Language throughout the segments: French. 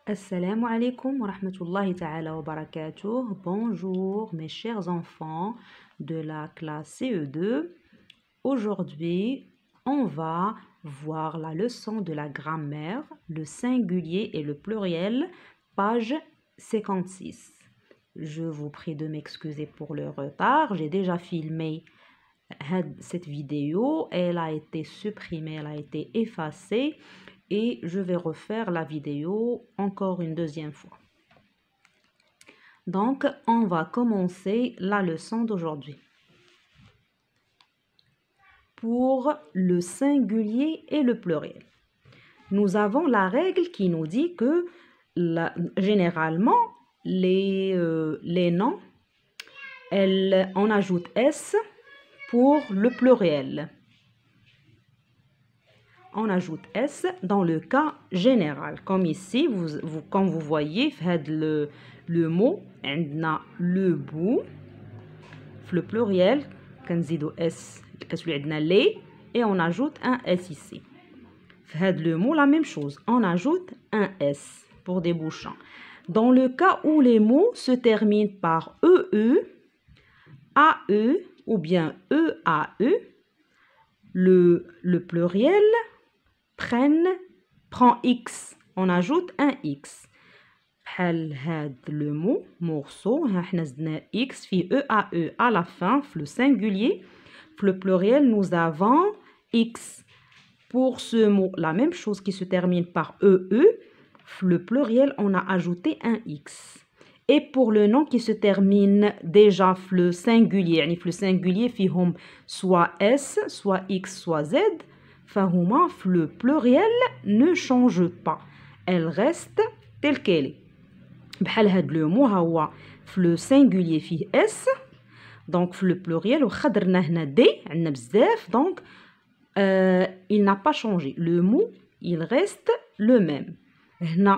Assalamu alaikum wa rahmatullahi ta'ala wa barakatuh. Bonjour mes chers enfants de la classe CE2. Aujourd'hui, on va voir la leçon de la grammaire, le singulier et le pluriel, page 56. Je vous prie de m'excuser pour le retard. J'ai déjà filmé cette vidéo. Elle a été supprimée, elle a été effacée. Et je vais refaire la vidéo encore une deuxième fois. Donc, on va commencer la leçon d'aujourd'hui. Pour le singulier et le pluriel, nous avons la règle qui nous dit que généralement, les noms, on ajoute S pour le pluriel. On ajoute S dans le cas général. Comme ici, comme vous voyez, le mot, on a le bout, le pluriel, on S, les, et on ajoute un S ici. Le mot, la même chose, on ajoute un S pour des bouchons. Dans le cas où les mots se terminent par EE, AE ou bien EAE, le pluriel prend X, on ajoute un X. Le mot morceau, X, EAE à la fin, le singulier, le pluriel, nous avons X. Pour ce mot, la même chose qui se termine par EE, le pluriel, on a ajouté un X. Et pour le nom qui se termine déjà le singulier, فيهم soit S, soit X, soit Z, le pluriel ne change pas. Elle reste telle qu'elle est. Le mot هو le singulier فيه S, donc le pluriel وخضرنا هنا D عندنا بزاف, donc il n'a pas changé. Le mot, il reste le même.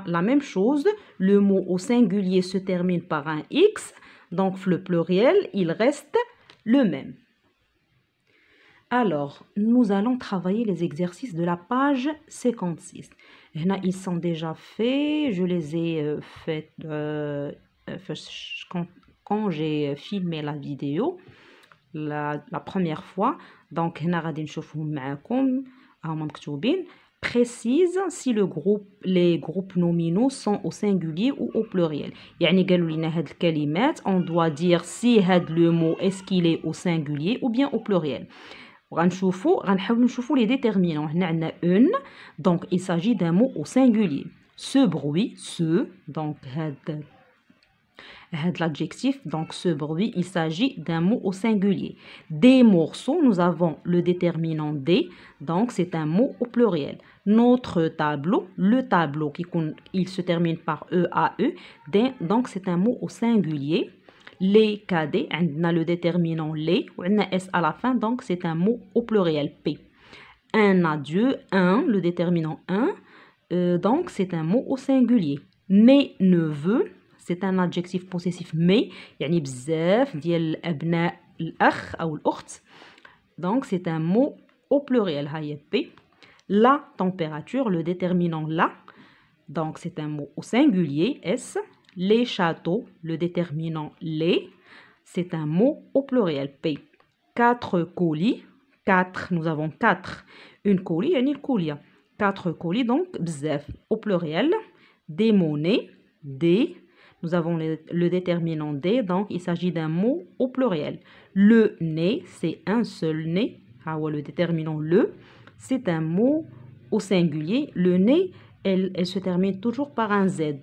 La même chose, le mot au singulier se termine par un X, donc le pluriel, il reste le même. Alors, nous allons travailler les exercices de la page 56. Ils sont déjà faits, je les ai faits quand j'ai filmé la vidéo la première fois. Donc, précise si les groupes nominaux sont au singulier ou au pluriel. On doit dire si le mot est-ce qu'il est au singulier ou bien au pluriel. غنحاول نشوفوا les déterminants. هنا عندنا une, donc il s'agit d'un mot au singulier. Ce bruit, donc l'adjectif, donc ce bruit, il s'agit d'un mot au singulier. Des morceaux, nous avons le déterminant des, donc c'est un mot au pluriel. Notre tableau, le tableau, il se termine par EAE, donc c'est un mot au singulier. Les cadets, on a le déterminant les, on a S à la fin, donc c'est un mot au pluriel, P. Un adieu, un, le déterminant un, donc c'est un mot au singulier. Mes neveux, c'est un adjectif possessif mais, يعني بزاف ديال الأبناء الأخ أو الأخت, donc c'est un mot au pluriel, هاي P. La température, le déterminant la, donc c'est un mot au singulier, S. Les châteaux, le déterminant les, c'est un mot au pluriel, P. 4 colis, 4, nous avons 4. Une colis, yani le colia. 4 colis, donc bzaf, au pluriel. Des monnaies, des, nous avons le déterminant des, donc il s'agit d'un mot au pluriel. Le nez, c'est un seul nez, le déterminant le, c'est un mot au singulier. Le nez, elle se termine toujours par un Z.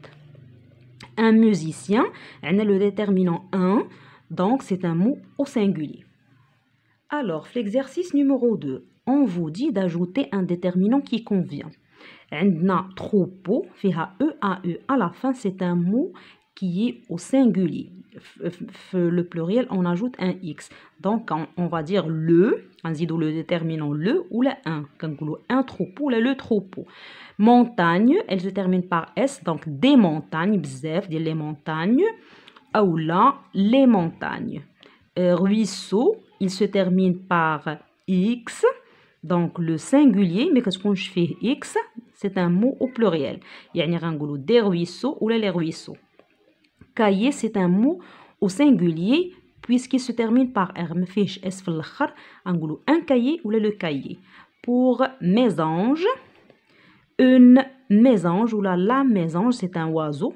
Un musicien, on a le déterminant un, donc c'est un mot au singulier. Alors, l'exercice numéro 2, on vous dit d'ajouter un déterminant qui convient. On a troupeau, EAE à la fin, c'est un mot qui est au singulier. Le pluriel, on ajoute un X. Donc, on va dire le, on dit le déterminant le ou le un. Un troupeau, le troupeau. Montagne, elle se termine par S, donc des montagnes, bzef, les montagnes. Ou là, les montagnes. Ruisseau, il se termine par X, donc le singulier, mais qu'est-ce qu'on fait X? c'est un mot au pluriel. يعني غنقولوا des ruisseaux ou les ruisseaux. Cahier, c'est un mot au singulier puisqu'il se termine par R. ما فيهش S في الآخر. غنقولوا un cahier ou le cahier. Pour mésange, une mésange ou la mésange, c'est un oiseau.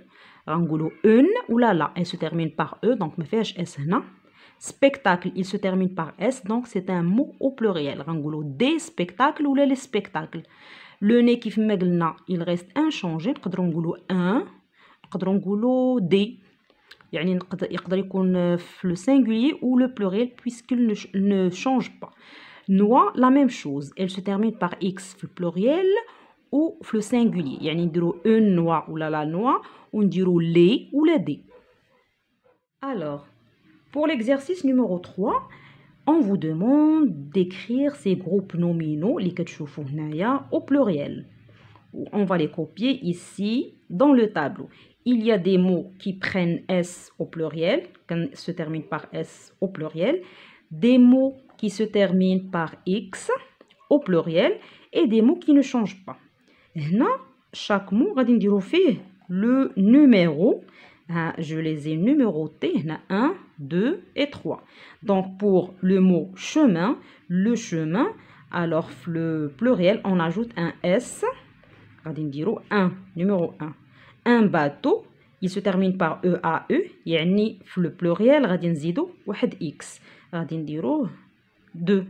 غنقولوا une ou la, elle se termine par E, donc ما فيهاش S هنا. Spectacle, il se termine par S, donc c'est un mot au pluriel. غنقولوا des spectacles ou les spectacles. Le nez كيف ما قلنا, il reste inchangé. نقدروا نقولوا un, نقدروا نقولوا des. يعني يقدر يكون في le singulier ou le pluriel puisqu'il ne change pas. Noix, la même chose. Elle se termine par X في le pluriel ou في le singulier. يعني نديروا une noix ou la noix ou نديروا les ou les des. Alors, pour l'exercice numéro 3, on vous demande d'écrire ces groupes nominaux اللي كتشوفوا هنايا au pluriel. On va les copier ici dans le tableau. Il y a des mots qui prennent S au pluriel, qui se terminent par S au pluriel, des mots qui se terminent par X au pluriel et des mots qui ne changent pas. Là, chaque mot, غادي نديرو فيه le numéro. Je les ai numérotés. 1, 2 et 3. Donc, pour le mot chemin, le chemin, alors le pluriel, on ajoute un S. غادي نديرو 1, numéro 1. Un bateau, il se termine par EAE, يعني في le pluriel غادي نزيدو واحد X. غادي نديروه 2.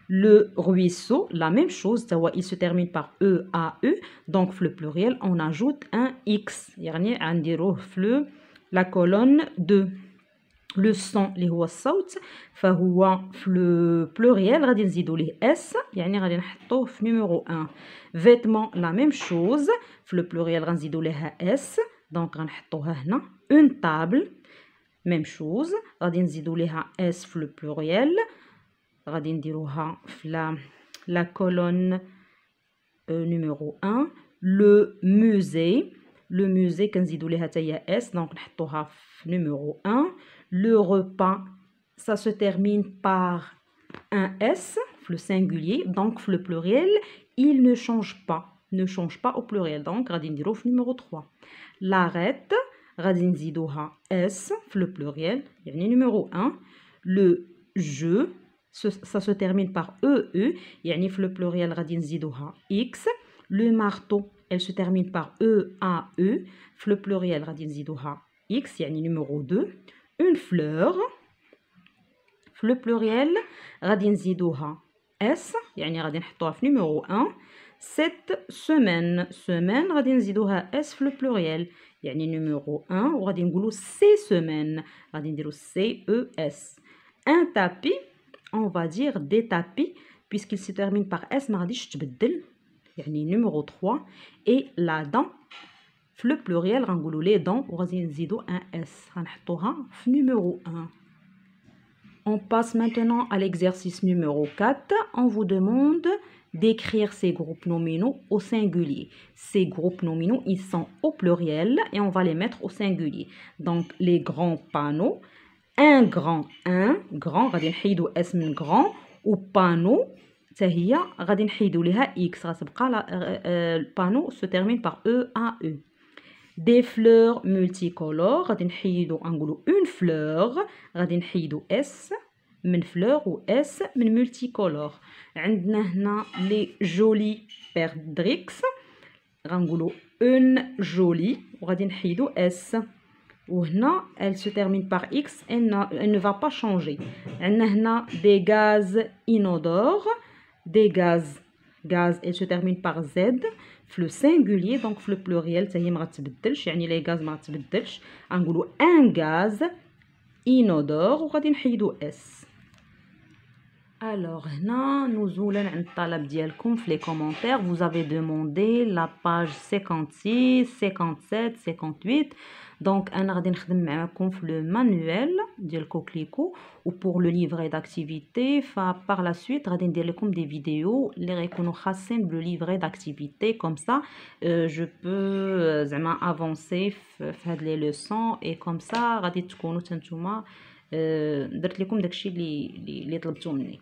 Le ruisseau, la même chose, il se termine par EAE, donc في le pluriel on ajoute un X. يعني غنديروه في la colonne 2. Le son اللي هو الصوت فهو في le pluriel غادي نزيدو ليه S, يعني غادي نحطوه في numéro 1. Vêtements, la même chose, في le pluriel غنزيدو ليها S, donc غنحطوها هنا. Une table, même chose, غادي نزيدو ليها S في le pluriel, غادي نديروها في la colonne numéro 1. Le musée كنزيدو ليها حتى هي S, donc نحطوها في numéro 1. Le repas, ça se termine par un S, le singulier, donc le pluriel, il ne change pas au pluriel, donc غادي نديروه في numéro 3. L'arrête, غادي نزيدوها S, le pluriel, يعني numéro 1. Le jeu, ça se termine par EE, يعني في le pluriel غادي نزيدوها X. Le marteau, elle se termine par EAE, في le pluriel غادي نزيدوها X, يعني numéro 2. Une fleur, في le pluriel غادي نزيدوها S, يعني غادي نحطوها في numéro 1. Cette semaine غادي نزيدوها S في le pluriel, يعني numéro 1. وغادي نقولوا ces semaines, غادي نديرو CES. Un tapis, on va dire des tapis, puisqu'il se termine par S ما غاديش تبدل, يعني numéro 3. Et la dent, في le pluriel غنقولوا les dents وغادي نزيدو un S, غنحطوها في numéro 1. On passe maintenant à l'exercice numéro 4. On vous demande d'écrire ces groupes nominaux au singulier. Ces groupes nominaux, ils sont au pluriel et on va les mettre au singulier. Donc, les grands panneaux. Un grand, غادي نحيدو S من grand. و panneau, هي غادي نحيدو ليها X. غتبقى le panneau se termine par EAE. Des fleurs multicolores, غادي نحيدو نقولوا une fleur, غادي نحيدو S من fleur و S من multicolore. عندنا هنا les jolis perdrix, غنقولوا une jolie وغادي نحيدو S. وهنا elle se termine par X, elle ne va pas changer. عندنا هنا des gaz inodores, des gaz, elle se termine par Z في le singulier, donc في le pluriel حتى هي ما غتبدلش, يعني les gaz ما غتبدلش. غنقولوا un gaz inodore وغادي نحيدو S. Alors هنا نزولا عند الطلب ديالكم في les commentaires. Vous avez demandé la page 56, 57, 58. Donc انا غادي نخدم معاكم في le manuel ديال كوكليكو. و pour le livret d'activité par la suite غادي ندير لكم des vidéos اللي غيكونوا خاصين بلو livret d'activité. Comme ça je peux زعما avancer في هاد les leçons et comme ça غادي تكونوا نتوما درت لكم داكشي اللي طلبتو مني.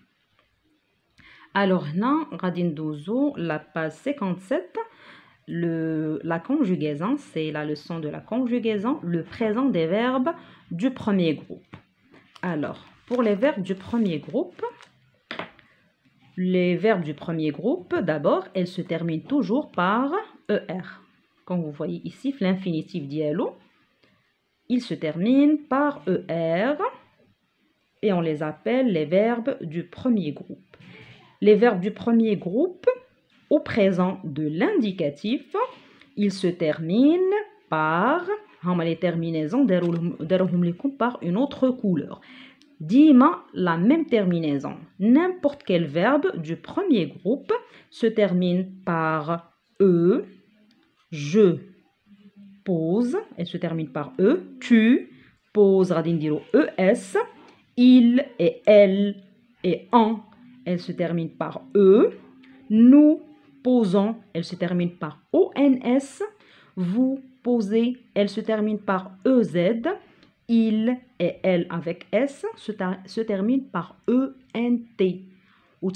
Alors هنا غادي ندوزو la page 57. La conjugaison, c'est la leçon de la conjugaison, le présent des verbes du premier groupe. Alors, pour les verbes du premier groupe, d'abord, elles se terminent toujours par ER. Comme vous voyez ici, l'infinitif dialogue, il se termine par ER et on les appelle les verbes du premier groupe. Les verbes du premier groupe, au présent de l'indicatif, ils se terminent par les terminaisons par une autre couleur. Dima, la même terminaison. N'importe quel verbe du premier groupe se termine par E. Je pose, elle se termine par E. Tu poses, radindiro ES. Il et elle et en, elle se termine par E. Nous posons, elle se termine par ONS. Vous posez, elle se termine par EZ. Il et elle avec S se termine par ENT. Ou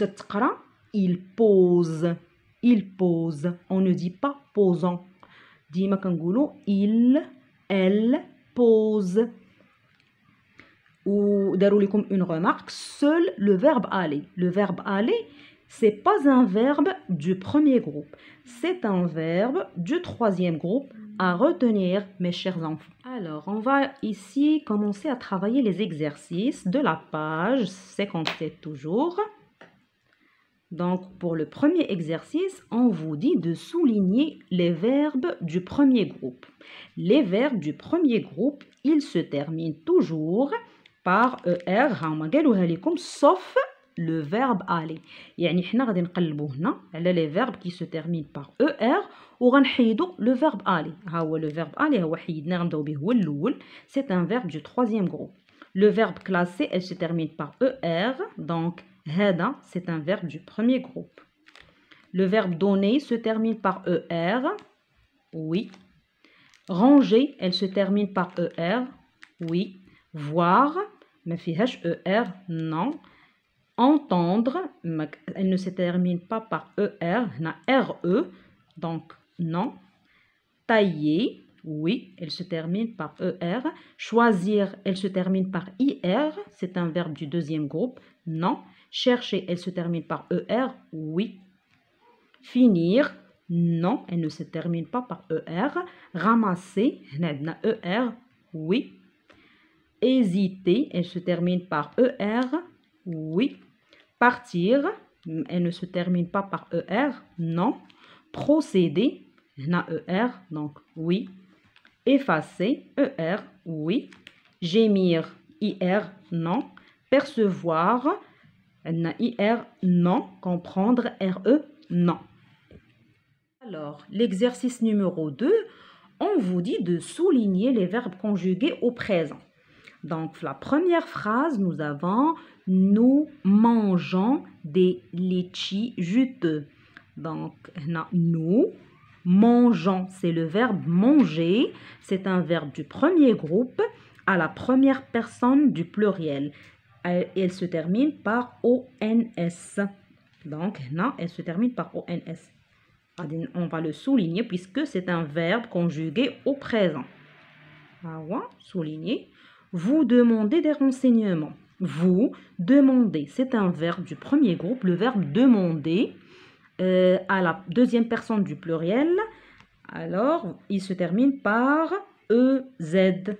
il pose. Il pose. On ne dit pas posant. Dima kangulu, il, elle pose. Ou daroulikum une remarque, seul le verbe aller. Le verbe aller, c'est pas un verbe du premier groupe. C'est un verbe du troisième groupe à retenir, mes chers enfants. Alors, on va ici commencer à travailler les exercices de la page 57 toujours. Donc, pour le premier exercice, on vous dit de souligner les verbes du premier groupe. Les verbes du premier groupe, ils se terminent toujours par ER, sauf le verbe aller. يعني حنا غادي نقلبوا هنا على les verbes qui se terminent par ER وغنحيدوا le verbe aller. ها هو le verbe aller هو حيدنا غنبداو به هو الاول. C'est un verbe du troisième groupe. Le verbe classé, elle se termine par ER, donc هذا c'est un verbe du premier groupe. Le verbe donner se termine par ER, oui. Ranger, elle se termine par ER, oui. Voir, ما فيهاش ER, non. Entendre, elle ne se termine pas par ER, na RE, donc non. Tailler, oui, elle se termine par ER. Choisir, elle se termine par IR, c'est un verbe du deuxième groupe, non. Chercher, elle se termine par ER, oui. Finir, non, elle ne se termine pas par ER. Ramasser, na ER, oui. Hésiter, elle se termine par ER, oui. Partir, elle ne se termine pas par ER, non. Procéder, na ER, donc oui. Effacer, ER, oui. Gémir, IR, non. Percevoir, na IR, non. Comprendre, RE, non. Alors, l'exercice numéro 2, on vous dit de souligner les verbes conjugués au présent. Donc, la première phrase, nous avons « Nous mangeons des litchis juteux ». Donc, nous mangeons, c'est le verbe manger. C'est un verbe du premier groupe à la première personne du pluriel. Elle se termine par ONS. Donc, elle se termine par ONS. On va le souligner puisque c'est un verbe conjugué au présent. Souligner. Vous demandez des renseignements. Vous demandez, c'est un verbe du premier groupe, le verbe demander à la deuxième personne du pluriel. Alors, il se termine par EZ.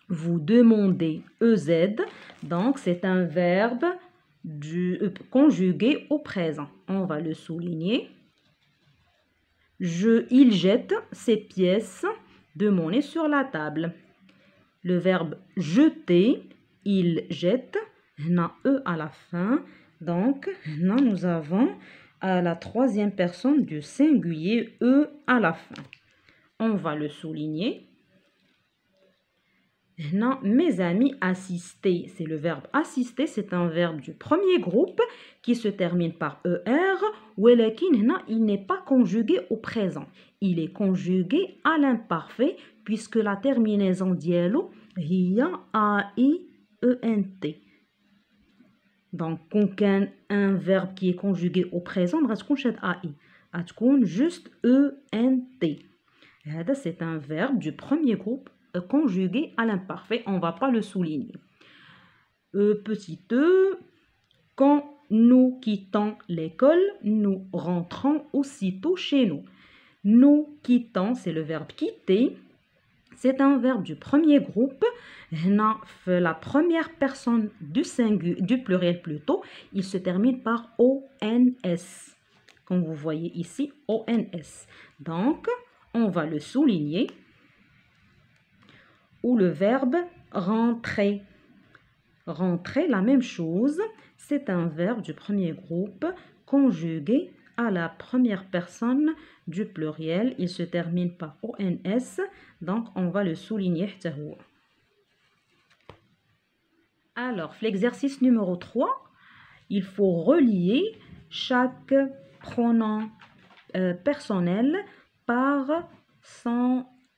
Vous demandez EZ. Donc, c'est un verbe conjugué au présent. On va le souligner. Il jette ses pièces de monnaie sur la table. Le verbe jeter, il jette, na E à la fin. Donc, nous avons à la troisième personne du singulier E à la fin. On va le souligner. Mes amis assister, c'est le verbe assister, c'est un verbe du premier groupe qui se termine par ER. Il n'est pas conjugué au présent. Il est conjugué à l'imparfait puisque la terminaison dialo hiya AIENT. Donc, quand un verbe qui est conjugué au présent, on va se conjuguer AI. غتكون juste ENT. هذا c'est un verbe du premier groupe conjugué à l'imparfait. On ne va pas le souligner. Petit e, quand nous quittons l'école, nous rentrons aussitôt chez nous. Nous quittons, c'est le verbe quitter. C'est un verbe du premier groupe. La première personne du pluriel plutôt, il se termine par ONS. Comme vous voyez ici, ONS. Donc, on va le souligner. Ou le verbe rentrer. Rentrer, la même chose. C'est un verbe du premier groupe conjugué à la première personne du pluriel. Il se termine par ONS. Donc, on va le souligner. Alors, l'exercice numéro 3, il faut relier chaque pronom personnel par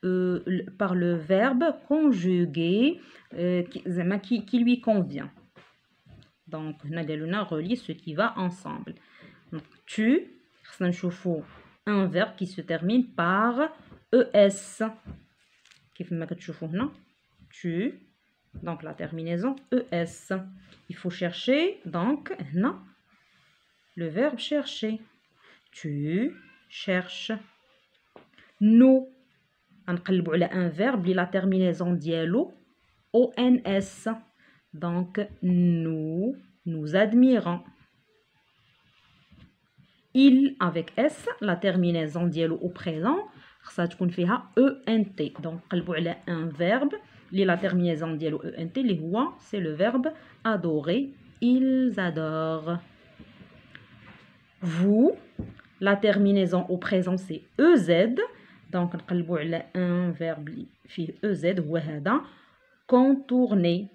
le verbe conjugué qui lui convient. Donc, on a relié ce qui va ensemble. Donc, tu, un verbe qui se termine par ES. Tu, donc la terminaison ES. Il faut chercher, donc, le verbe chercher. Tu cherches. Nous, نقلبوا على un verbe la terminaison dialo ONS. Donc, nous admirons. Il avec S, la terminaison dialo au présent, ça تكون فيها ENT. Donc, نقلبوا على un verbe la terminaison dialo ENT اللي هو c'est le verbe adorer. Ils adorent. Vous, la terminaison au présent c'est EZ. Donc, نقلبوا على un verbe فيه EZ هو هذا contourner.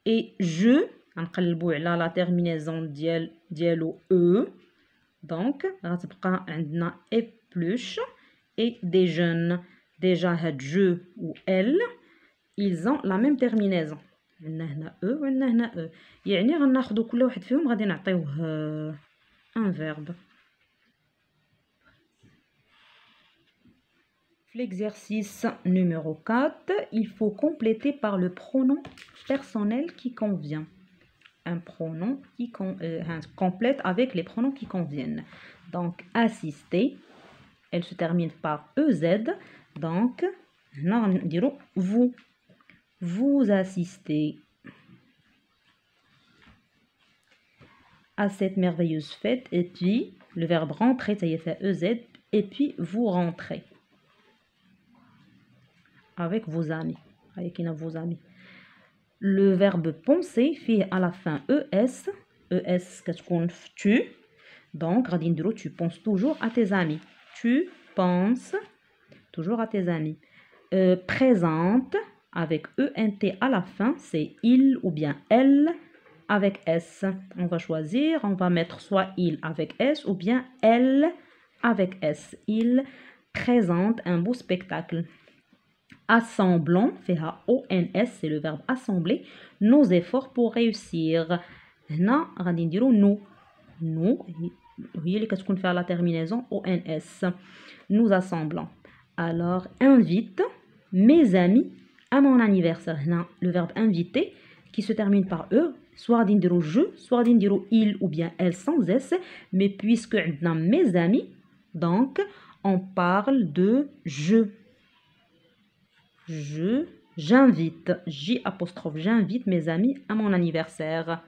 Et je, نقلبوا على la terminaison ديالو E. Donc, غتبقى عندنا épluche et des jeunes. Déjà, هاد je ou elle, ils ont la même terminaison. عندنا هنا E وعندنا هنا E. يعني غناخدو كل واحد فيهم غادي نعطيوه un verbe. L'exercice numéro 4, il faut compléter par le pronom personnel qui convient. Un pronom qui complète avec les pronoms qui conviennent. Donc, assister, elle se termine par EZ. Donc, vous. Vous assistez à cette merveilleuse fête. Et puis, le verbe rentrer, ça y est, fait EZ. Et puis, vous rentrez. Avec vos amis. Avec vos amis. Le verbe penser fait à la fin ES. ES, qu'est-ce qu'on fait? Tu. Donc, radindro, tu penses toujours à tes amis. Tu penses toujours à tes amis. Présente, avec ENT à la fin, c'est il ou bien elle avec S. On va choisir, on va mettre soit il avec S ou bien elle avec S. Il présente un beau spectacle. Assemblons, fait ONS, c'est le verbe assembler, nos efforts pour réussir. Hna, غادي نديرو nous, هي اللي كتكون فيها la terminaison ONS. Nous assemblons. Alors, invite mes amis à mon anniversaire. Hna, le verbe inviter qui se termine par E, soit غادي نديرو je, soit غادي نديرو il ou bien elle sans S, mais puisque عندنا mes amis, donc on parle de je. J'invite, j'invite mes amis à mon anniversaire.